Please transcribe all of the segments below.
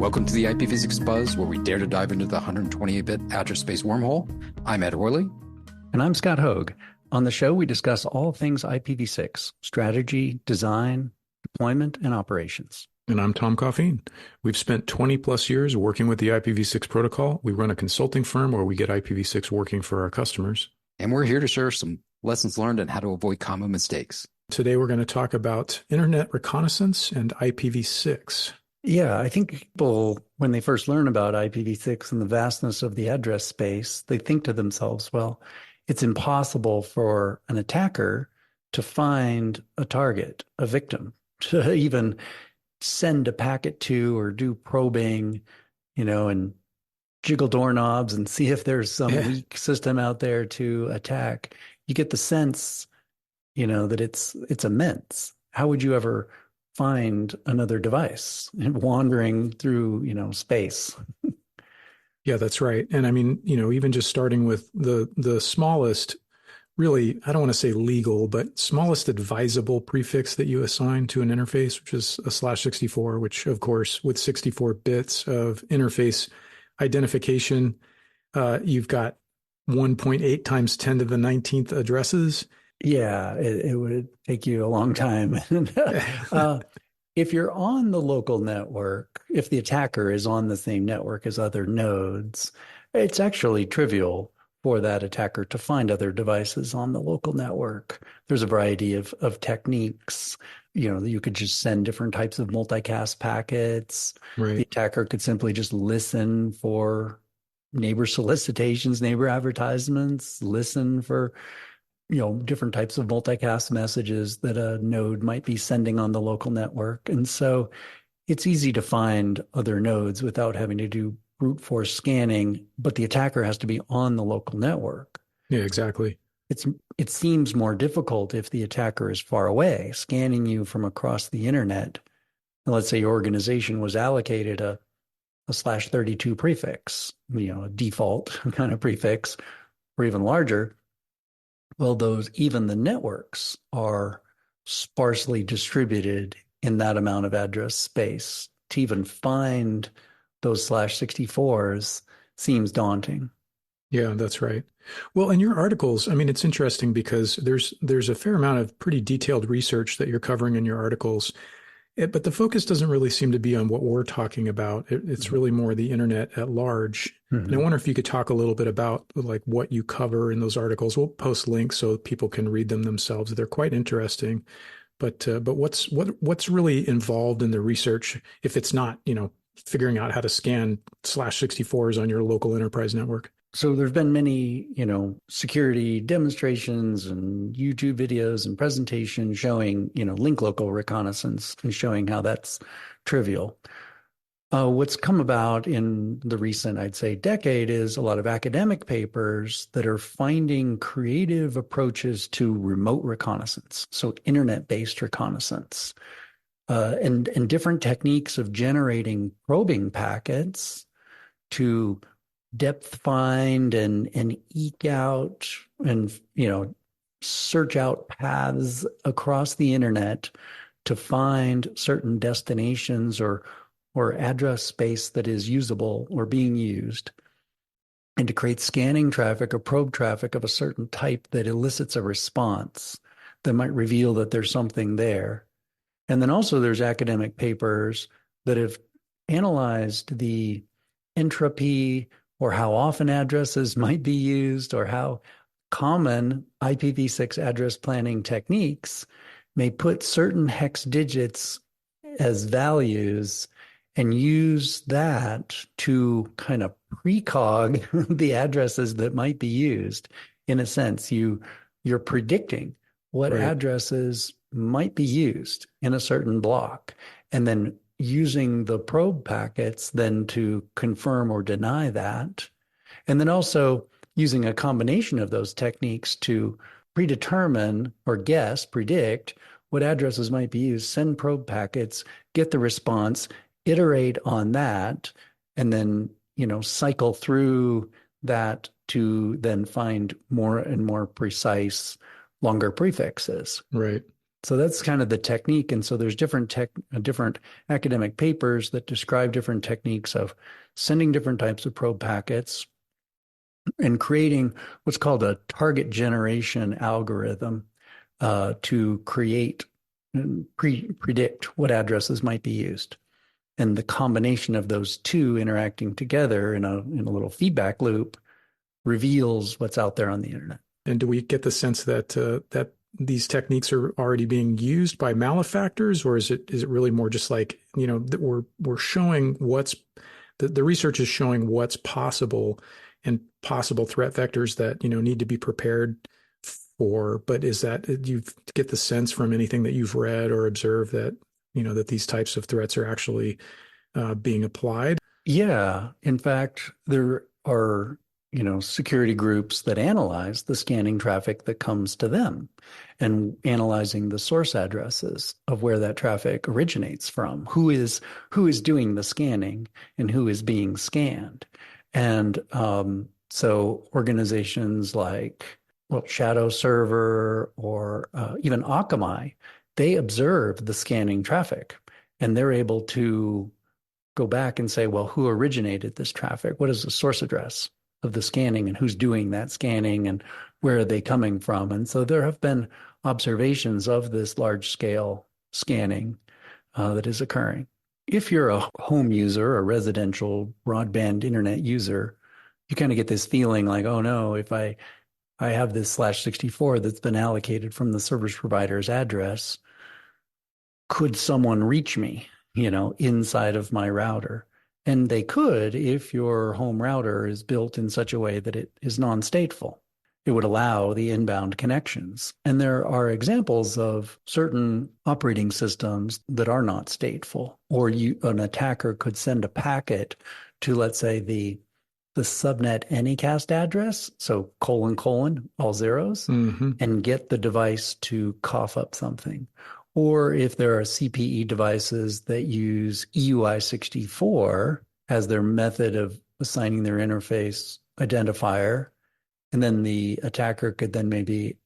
Welcome to the IPv6 Buzz, where we dare to dive into the 128-bit address space wormhole. I'm Ed Horley. And I'm Scott Hogg. On the show, we discuss all things IPv6, strategy, design, deployment, and operations. And I'm Tom Coffeen. We've spent 20 plus years working with the IPv6 protocol. We run a consulting firm where we get IPv6 working for our customers. And we're here to share some lessons learned and how to avoid common mistakes. Today, we're going to talk about internet reconnaissance and IPv6. Yeah, I think people, when they first learn about IPv6 and the vastness of the address space, they think to themselves, well, it's impossible for an attacker to find a target, a victim, to even send a packet to or do probing, and jiggle doorknobs and see if there's some weak system out there to attack. You get the sense, that it's immense. How would you ever find another device wandering through, space? Yeah, that's right. And I mean, even just starting with the smallest, really, I don't want to say legal, but smallest advisable prefix that you assign to an interface, which is a /64, which of course, with 64 bits of interface identification, you've got 1.8 times 10 to the 19th addresses. Yeah, it would take you a long time. If you're on the local network, if the attacker is on the same network as other nodes, it's actually trivial for that attacker to find other devices on the local network. There's a variety of techniques. You could just send different types of multicast packets. Right. The attacker could simply just listen for neighbor solicitations, neighbor advertisements, listen for different types of multicast messages that a node might be sending on the local network. And so it's easy to find other nodes without having to do brute force scanning, but the attacker has to be on the local network. Yeah, exactly. It seems more difficult if the attacker is far away, scanning you from across the internet. And let's say your organization was allocated a /32 prefix, a default kind of prefix, or even larger. Well, even the networks are sparsely distributed in that amount of address space. To even find those /64s seems daunting. Yeah, that's right. Well, in your articles, I mean, it's interesting because there's a fair amount of pretty detailed research that you're covering in your articles. But the focus doesn't really seem to be on what we're talking about. It's really more the internet at large. Mm-hmm. And I wonder if you could talk a little bit about like what you cover in those articles. We'll post links so people can read them themselves. They're quite interesting. But what's really involved in the research if it's not, figuring out how to scan /64s on your local enterprise network? So there've been many, security demonstrations and YouTube videos and presentations showing, link local reconnaissance and showing how that's trivial. What's come about in the recent, I'd say, decade is a lot of academic papers that are finding creative approaches to remote reconnaissance, so internet-based reconnaissance, and different techniques of generating probing packets to depth find and eke out and, search out paths across the internet to find certain destinations or address space that is usable or being used, and to create scanning traffic or probe traffic of a certain type that elicits a response that might reveal that there's something there. And then also there's academic papers that have analyzed the entropy or how often addresses might be used, or how common IPv6 address planning techniques may put certain hex digits as values and use that to kind of precog the addresses that might be used. In a sense, you're predicting what addresses might be used in a certain block, and then using the probe packets then to confirm or deny that. And then also using a combination of those techniques to predetermine or predict what addresses might be used, send probe packets, get the response, iterate on that, and then, cycle through that to then find more and more precise, longer prefixes. Right. So that's kind of the technique. And so there's different academic papers that describe different techniques of sending different types of probe packets and creating what's called a target generation algorithm to create and predict what addresses might be used. And the combination of those two interacting together in a little feedback loop reveals what's out there on the internet. And do we get the sense that that these techniques are already being used by malefactors, or is it really more just like, that we're showing what's the research is showing what's possible and possible threat vectors that need to be prepared for? But is that, do you get the sense from anything that you've read or observed that that these types of threats are actually being applied? Yeah, in fact, there are security groups that analyze the scanning traffic that comes to them and analyzing the source addresses of where that traffic originates from, who is doing the scanning and who is being scanned. And so organizations like, Shadow Server or even Akamai, they observe the scanning traffic and they're able to go back and say, well, who originated this traffic? What is the source address of the scanning and who's doing that scanning and where are they coming from? And so there have been observations of this large scale scanning that is occurring. If you're a home user, a residential broadband internet user, you kind of get this feeling like, oh no, if I have this /64 that's been allocated from the service provider's address, could someone reach me, inside of my router? And they could if your home router is built in such a way that it is non-stateful. It would allow the inbound connections. And there are examples of certain operating systems that are not stateful, or an attacker could send a packet to, let's say, the subnet anycast address, so : all zeros, and get the device to cough up something. Or if there are CPE devices that use EUI64 as their method of assigning their interface identifier, and then the attacker could then maybe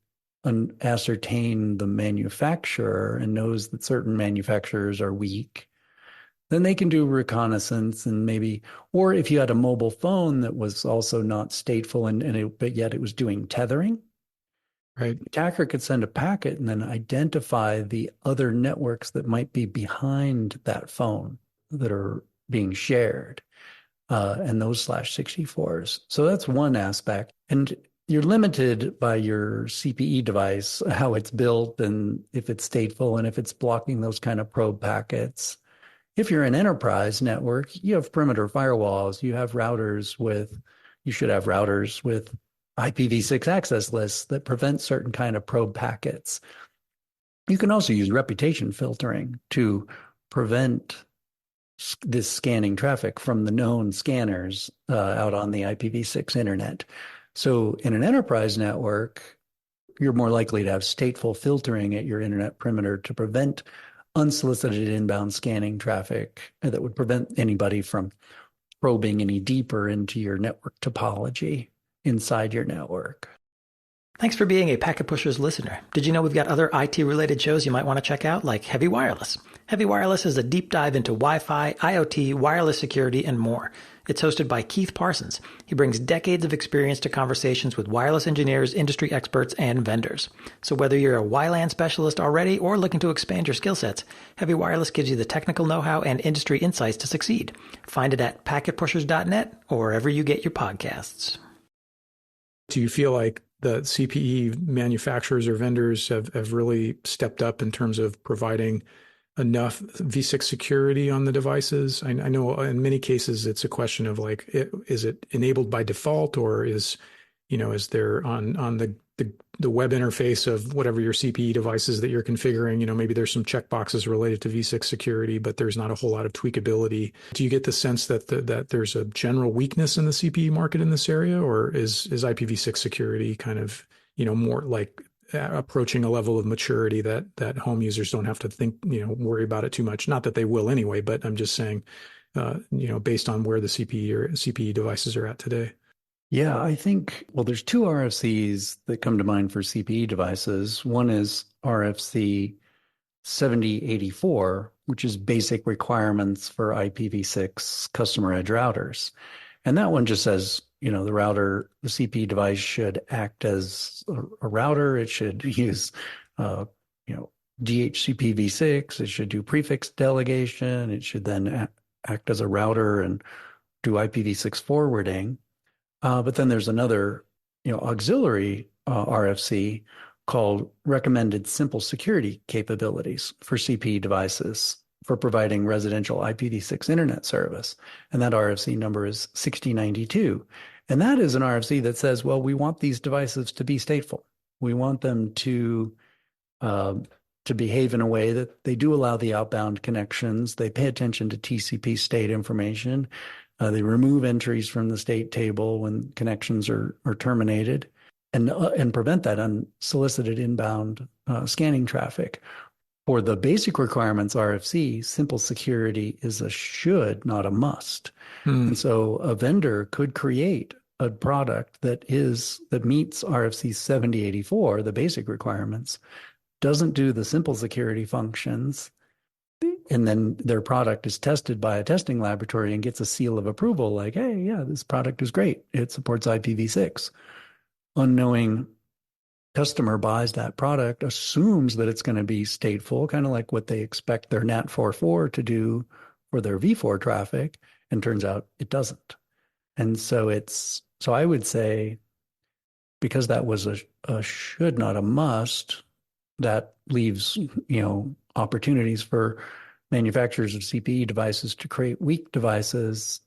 ascertain the manufacturer and knows that certain manufacturers are weak, then they can do reconnaissance and maybe, or if you had a mobile phone that was also not stateful but yet it was doing tethering, right? The attacker could send a packet and then identify the other networks that might be behind that phone that are being shared, and those /64s. So that's one aspect. And you're limited by your CPE device, how it's built and if it's stateful and if it's blocking those kind of probe packets. If you're an enterprise network, you have perimeter firewalls, you should have routers with IPv6 access lists that prevent certain kind of probe packets. You can also use reputation filtering to prevent this scanning traffic from the known scanners out on the IPv6 internet. So in an enterprise network, you're more likely to have stateful filtering at your internet perimeter to prevent unsolicited inbound scanning traffic that would prevent anybody from probing any deeper into your network topology inside your network. Thanks for being a Packet Pushers listener. Did you know we've got other IT-related shows you might want to check out, like Heavy Wireless? Heavy Wireless is a deep dive into Wi-Fi, IoT, wireless security, and more. It's hosted by Keith Parsons. He brings decades of experience to conversations with wireless engineers, industry experts, and vendors. So whether you're a WLAN specialist already or looking to expand your skill sets, Heavy Wireless gives you the technical know-how and industry insights to succeed. Find it at packetpushers.net or wherever you get your podcasts. Do you feel like the CPE manufacturers or vendors have really stepped up in terms of providing enough V6 security on the devices? I know in many cases it's a question of like, is it enabled by default, or is there on the web interface of whatever your CPE devices that you're configuring, maybe there's some checkboxes related to V6 security, but there's not a whole lot of tweakability. Do you get the sense that there's a general weakness in the CPE market in this area, or is IPv6 security kind of, more like approaching a level of maturity that home users don't have to think, worry about it too much? Not that they will anyway, but I'm just saying, based on where the CPE devices are at today. Yeah, I think, there's two RFCs that come to mind for CPE devices. One is RFC 7084, which is basic requirements for IPv6 customer edge routers. And that one just says, the CPE device should act as a router. It should use, DHCPv6. It should do prefix delegation. It should then act as a router and do IPv6 forwarding. But then there's another, auxiliary RFC called Recommended Simple Security Capabilities for CPE devices for providing residential IPv6 internet service. And that RFC number is 6092. And that is an RFC that says, well, we want these devices to be stateful. We want them to behave in a way that they do allow the outbound connections. They pay attention to TCP state information. They remove entries from the state table when connections are terminated, and prevent that unsolicited inbound scanning traffic. For the basic requirements RFC, simple security is a should, not a must. And so a vendor could create a product that meets RFC 7084, the basic requirements, doesn't do the simple security functions, and then their product is tested by a testing laboratory and gets a seal of approval like, hey, yeah, this product is great. It supports IPv6. Unknowing customer buys that product, assumes that it's going to be stateful, kind of like what they expect their NAT 4.4 to do for their v4 traffic, and turns out it doesn't. And so I would say, because that was a should, not a must, that leaves, opportunities for manufacturers of CPE devices to create weak devices,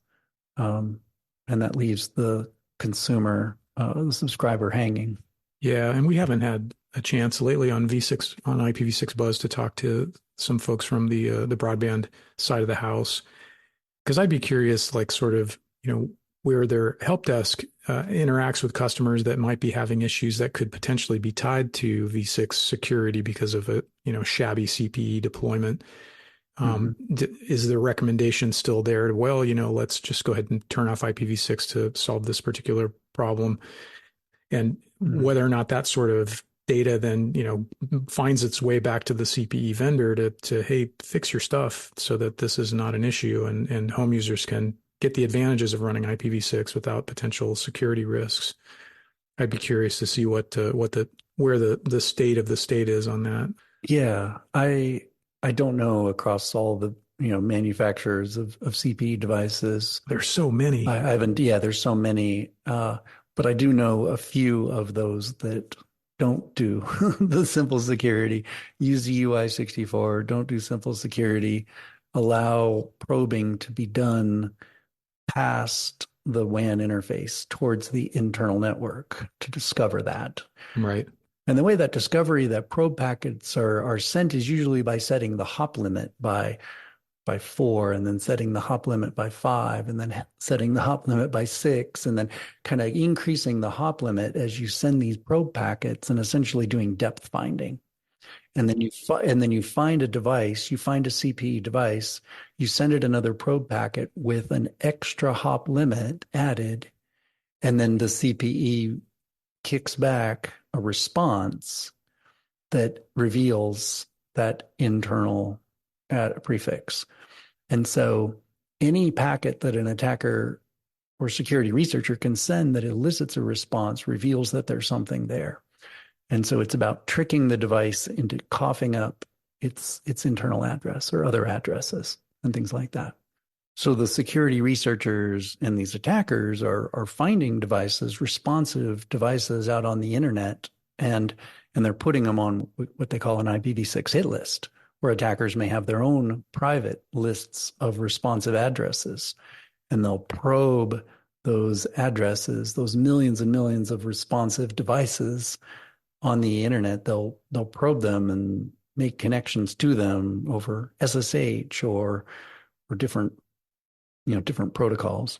and that leaves the consumer, the subscriber hanging. Yeah, and we haven't had a chance lately on IPv6 Buzz to talk to some folks from the broadband side of the house, because I'd be curious, like sort of, where their help desk interacts with customers that might be having issues that could potentially be tied to V6 security because of a shabby CPE deployment. Is the recommendation still there to, well, let's just go ahead and turn off IPv6 to solve this particular problem? And whether or not that sort of data then, finds its way back to the CPE vendor to, hey, fix your stuff so that this is not an issue, and home users can get the advantages of running IPv6 without potential security risks. I'd be curious to see where the state of the state is on that. Yeah, I don't know across all the manufacturers of CPE devices. There's so many. I haven't. Yeah, there's so many. But I do know a few of those that don't do the simple security. Use the UI64. Don't do simple security. Allow probing to be done past the WAN interface towards the internal network to discover that. Right. And the way that probe packets are sent is usually by setting the hop limit by 4, and then setting the hop limit by 5, and then setting the hop limit by 6, and then kind of increasing the hop limit as you send these probe packets, and essentially doing depth finding. And then you find a device, you find a CPE device, you send it another probe packet with an extra hop limit added, and then the CPE kicks back a response that reveals that internal prefix. And so any packet that an attacker or security researcher can send that elicits a response reveals that there's something there. And so it's about tricking the device into coughing up its internal address or other addresses and things like that. So the security researchers and these attackers are finding devices, responsive devices out on the internet, and they're putting them on what they call an IPv6 hit list, where attackers may have their own private lists of responsive addresses, and they'll probe those addresses, those millions and millions of responsive devices on the internet. They'll probe them and make connections to them over SSH or different protocols,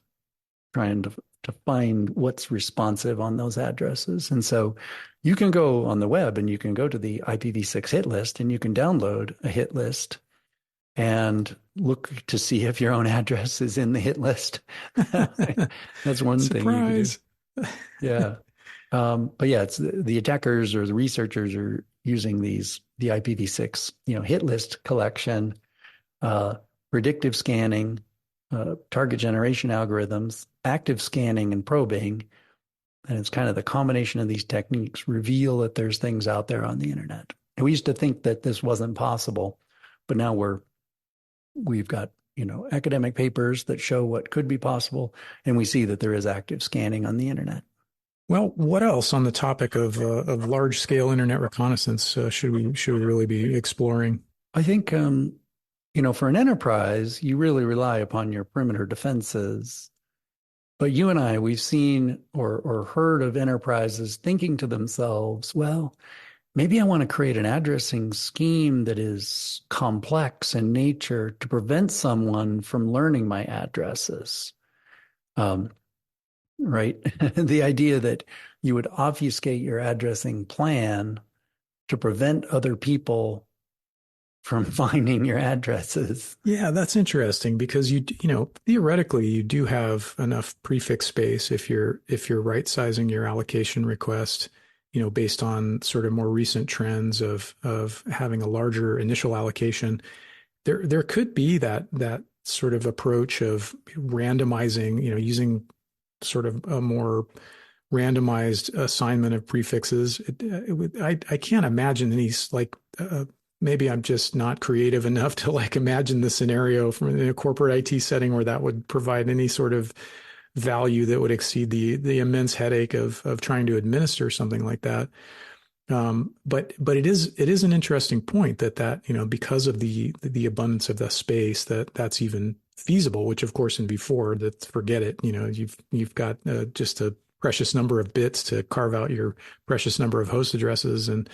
trying to find what's responsive on those addresses. And so you can go on the web and you can go to the IPv6 hit list, and you can download a hit list and look to see if your own address is in the hit list. That's one thing you can do. Yeah. But yeah, it's the attackers or the researchers are using the IPv6, hit list collection, uh, predictive scanning, target generation algorithms, active scanning and probing. And it's kind of the combination of these techniques reveal that there's things out there on the internet. And we used to think that this wasn't possible, but now we've got, academic papers that show what could be possible, and we see that there is active scanning on the internet. Well, what else on the topic of large scale internet reconnaissance should we really be exploring? I think for an enterprise, you really rely upon your perimeter defenses. But you and I, we've seen or heard of enterprises thinking to themselves, well, maybe I want to create an addressing scheme that is complex in nature to prevent someone from learning my addresses. Right? The idea that you would obfuscate your addressing plan to prevent other people from finding your addresses. Yeah, that's interesting because theoretically you do have enough prefix space if you're right sizing your allocation request, based on sort of more recent trends of having a larger initial allocation. There could be that sort of approach of randomizing, using sort of a more randomized assignment of prefixes. I can't imagine any maybe I'm just not creative enough to imagine the scenario from in a corporate IT setting where that would provide any sort of value that would exceed the immense headache of trying to administer something like that. But it is an interesting point that because of the abundance of the space that's even feasible, which of course in V4 that forget it, you've got just a precious number of bits to carve out your precious number of host addresses and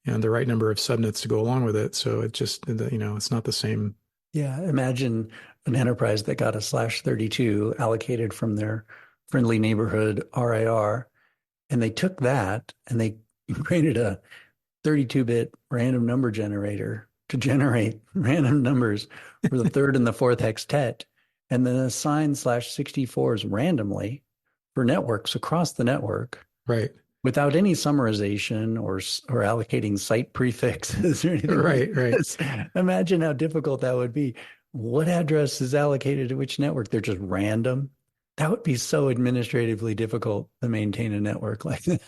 the right number of subnets to go along with it. So it just, it's not the same. Yeah. Imagine an enterprise that got a /32 allocated from their friendly neighborhood RIR, and they took that and they created a 32-bit random number generator to generate random numbers for the third and the fourth hextet, and then assign /64s randomly for networks across the network. Right. Without any summarization or allocating site prefixes or anything. Right, right. Imagine how difficult that would be. What address is allocated to which network? They're just random. That would be so administratively difficult to maintain a network like that.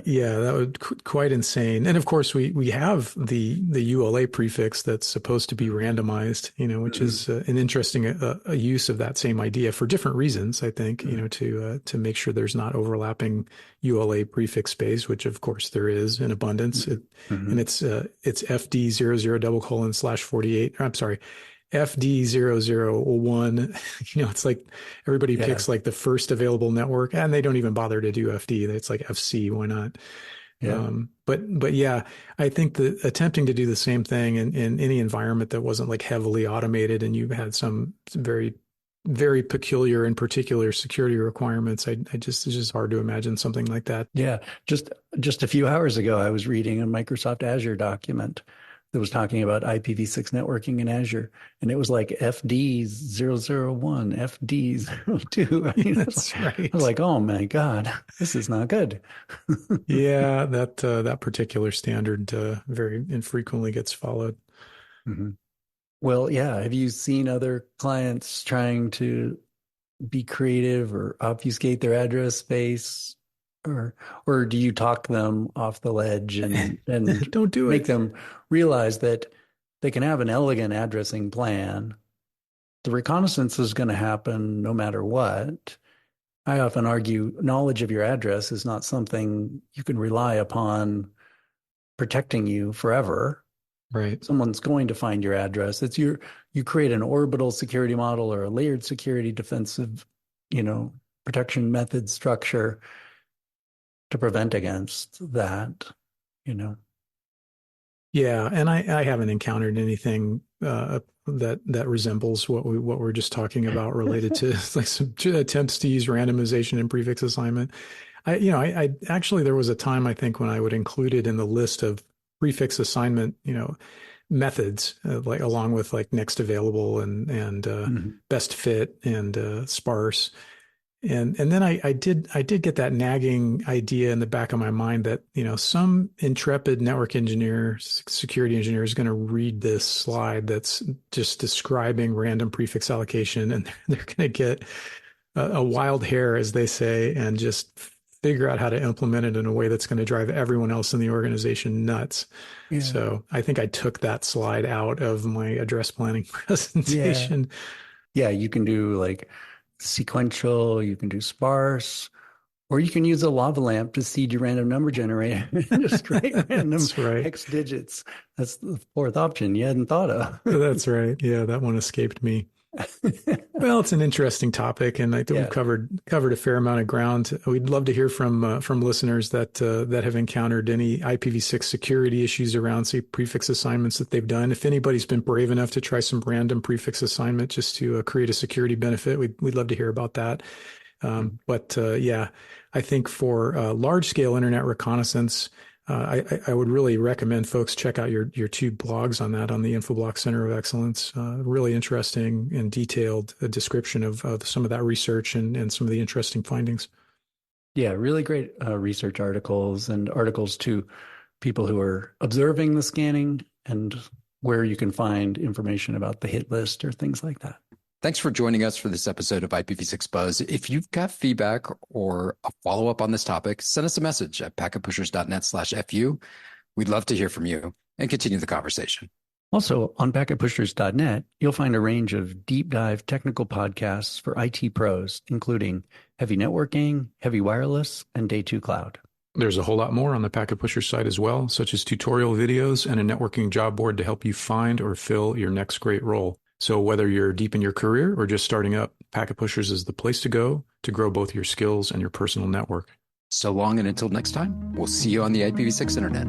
Yeah, that would quite insane. And of course, we have the ULA prefix that's supposed to be randomized, which is an interesting a use of that same idea for different reasons. I think to make sure there's not overlapping ULA prefix space, which of course there is in abundance. And it's FD00:/48. I'm sorry. FD001, it's like everybody picks the first available network and they don't even bother to do FD. It's like FC, why not? Yeah. But yeah, I think that attempting to do the same thing in any environment that wasn't heavily automated and you had some very, very peculiar and particular security requirements, it's just hard to imagine something like that. Yeah. Just a few hours ago, I was reading a Microsoft Azure document that was talking about IPv6 networking in Azure. And it was like FD001, FD02. That's right. I was like, oh my God, this is not good. Yeah, that particular standard very infrequently gets followed. Mm-hmm. Well, yeah. Have you seen other clients trying to be creative or obfuscate their address space? Or do you talk them off the ledge and don't do make it. them realize that they can have an elegant addressing plan? The reconnaissance is going to happen no matter what. I often argue knowledge of your address is not something you can rely upon protecting you forever. Right. Someone's going to find your address. You create an orbital security model or a layered security defensive, protection method structure to prevent against that, Yeah, and I haven't encountered anything that resembles what we're just talking about related to some attempts to use randomization and prefix assignment. I actually there was a time I think when I would include it in the list of prefix assignment, methods along with next available and best fit and sparse. And then I did get that nagging idea in the back of my mind that, some intrepid network engineer, security engineer is going to read this slide that's just describing random prefix allocation, and they're going to get a wild hair, as they say, and just figure out how to implement it in a way that's going to drive everyone else in the organization nuts. Yeah. So I think I took that slide out of my address planning presentation. Yeah, you can do like sequential, you can do sparse, or you can use a lava lamp to seed your random number generator and just write random hex digits. That's the fourth option you hadn't thought of. That's right. Yeah, that one escaped me. Well, it's an interesting topic, and I think we've covered a fair amount of ground. We'd love to hear from listeners that have encountered any IPv6 security issues around, say, prefix assignments that they've done. If anybody's been brave enough to try some random prefix assignment just to create a security benefit, we'd love to hear about that. But I think for large scale internet reconnaissance, I would really recommend folks check out your two blogs on that on the Infoblox Center of Excellence. Really interesting and detailed description of some of that research and some of the interesting findings. Yeah, really great research articles and articles to people who are observing the scanning and where you can find information about the hit list or things like that. Thanks for joining us for this episode of IPv6 Buzz. If you've got feedback or a follow-up on this topic, send us a message at packetpushers.net/FU. We'd love to hear from you and continue the conversation. Also, on packetpushers.net, you'll find a range of deep dive technical podcasts for IT pros, including heavy networking, heavy wireless, and day 2 cloud. There's a whole lot more on the Packet Pushers site as well, such as tutorial videos and a networking job board to help you find or fill your next great role. So whether you're deep in your career or just starting up, Packet Pushers is the place to go to grow both your skills and your personal network. So long, and until next time, we'll see you on the IPv6 Internet.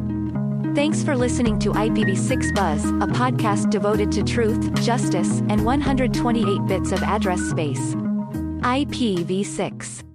Thanks for listening to IPv6 Buzz, a podcast devoted to truth, justice, and 128 bits of address space. IPv6.